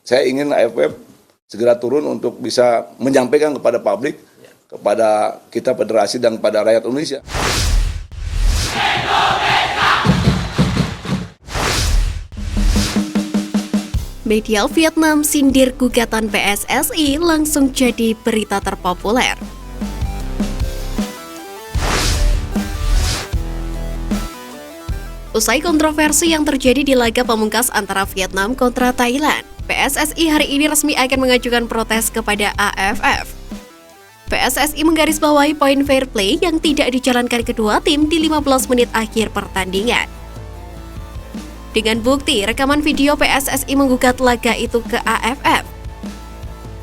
Saya ingin AFF segera turun untuk bisa menyampaikan kepada publik, kepada kita federasi dan kepada rakyat Indonesia. Media Vietnam sindir gugatan PSSI langsung jadi berita terpopuler. Usai kontroversi yang terjadi di laga pamungkas antara Vietnam kontra Thailand, PSSI hari ini resmi akan mengajukan protes kepada AFF. PSSI menggarisbawahi poin fair play yang tidak dijalankan kedua tim di 15 menit akhir pertandingan. Dengan bukti rekaman video PSSI menggugat laga itu ke AFF.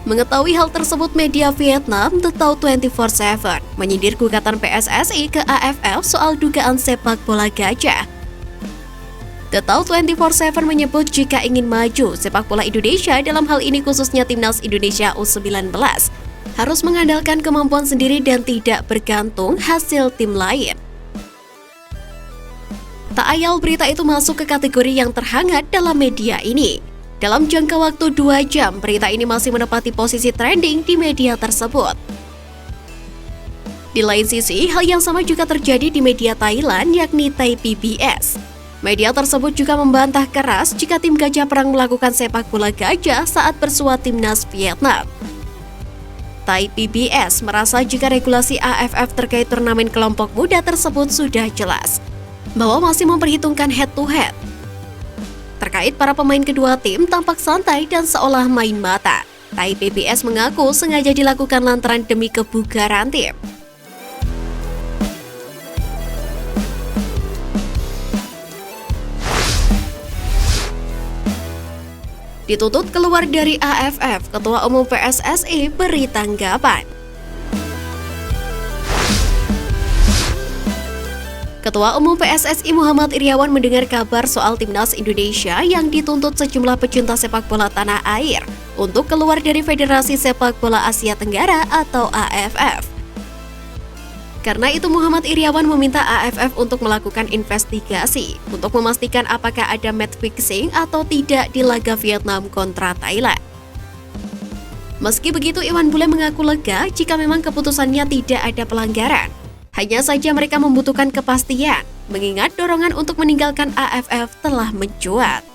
Mengetahui hal tersebut, media Vietnam The Tau 24/7 menyindir gugatan PSSI ke AFF soal dugaan sepak bola gajah. The Tau 24/7 menyebut jika ingin maju sepak bola Indonesia, dalam hal ini khususnya Timnas Indonesia U19, harus mengandalkan kemampuan sendiri dan tidak bergantung hasil tim lain. Tak ayal berita itu masuk ke kategori yang terhangat dalam media ini. Dalam jangka waktu 2 jam, berita ini masih menempati posisi trending di media tersebut. Di lain sisi, hal yang sama juga terjadi di media Thailand, yakni Thai PBS. Media tersebut juga membantah keras jika tim Gajah Perang melakukan sepak bola gajah saat bersua Timnas Vietnam. Thai PBS merasa jika regulasi AFF terkait turnamen kelompok muda tersebut sudah jelas, bahwa masih memperhitungkan head-to-head. Terkait para pemain kedua tim tampak santai dan seolah main mata. Thai PBS mengaku sengaja dilakukan lantaran demi kebugaran tim. Dituntut keluar dari AFF, Ketua Umum PSSI beri tanggapan. Ketua Umum PSSI Muhammad Iryawan mendengar kabar soal Timnas Indonesia yang dituntut sejumlah pecinta sepak bola tanah air untuk keluar dari Federasi Sepak Bola Asia Tenggara atau AFF. Karena itu, Muhammad Iryawan meminta AFF untuk melakukan investigasi untuk memastikan apakah ada match fixing atau tidak di laga Vietnam kontra Thailand. Meski begitu, Iwan Bule mengaku lega jika memang keputusannya tidak ada pelanggaran. Hanya saja mereka membutuhkan kepastian, mengingat dorongan untuk meninggalkan AFF telah mencuat.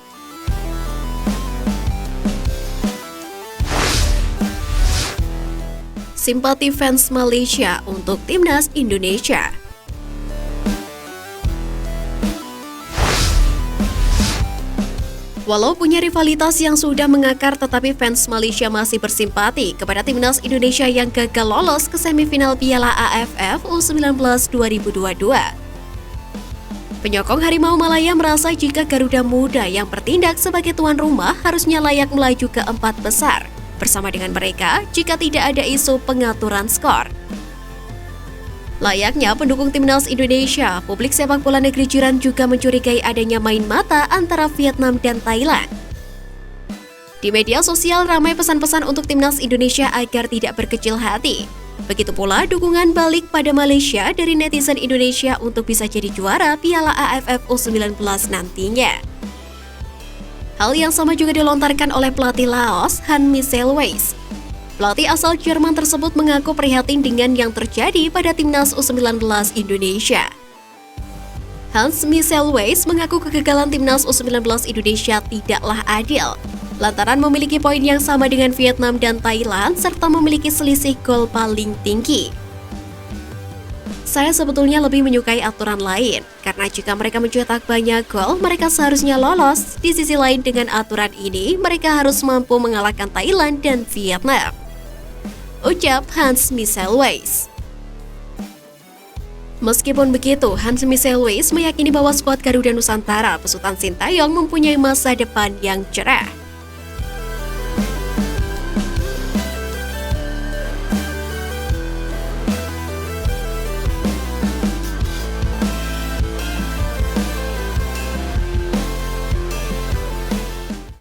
Simpati fans Malaysia untuk Timnas Indonesia. Walau punya rivalitas yang sudah mengakar, tetapi fans Malaysia masih bersimpati kepada Timnas Indonesia yang gagal lolos ke semifinal Piala AFF U19 2022. Penyokong Harimau Malaya merasa jika Garuda Muda yang bertindak sebagai tuan rumah harusnya layak melaju ke 4 besar bersama dengan mereka jika tidak ada isu pengaturan skor. Layaknya pendukung Timnas Indonesia, publik sepak bola negeri jiran juga mencurigai adanya main mata antara Vietnam dan Thailand. Di media sosial ramai pesan-pesan untuk Timnas Indonesia agar tidak berkecil hati. Begitu pula dukungan balik pada Malaysia dari netizen Indonesia untuk bisa jadi juara Piala AFF U19 nantinya. Hal yang sama juga dilontarkan oleh pelatih Laos, Hans Michel Weiss. Pelatih asal Jerman tersebut mengaku prihatin dengan yang terjadi pada Timnas U19 Indonesia. Hans Michel Weiss mengaku kegagalan Timnas U19 Indonesia tidaklah adil, lantaran memiliki poin yang sama dengan Vietnam dan Thailand serta memiliki selisih gol paling tinggi. Saya sebetulnya lebih menyukai aturan lain, karena jika mereka mencetak banyak gol, mereka seharusnya lolos. Di sisi lain, dengan aturan ini, mereka harus mampu mengalahkan Thailand dan Vietnam, ucap Hans Michel Weiss. Meskipun begitu, Hans Michel Weiss meyakini bahwa skuad Garuda Nusantara besutan Sintayong mempunyai masa depan yang cerah.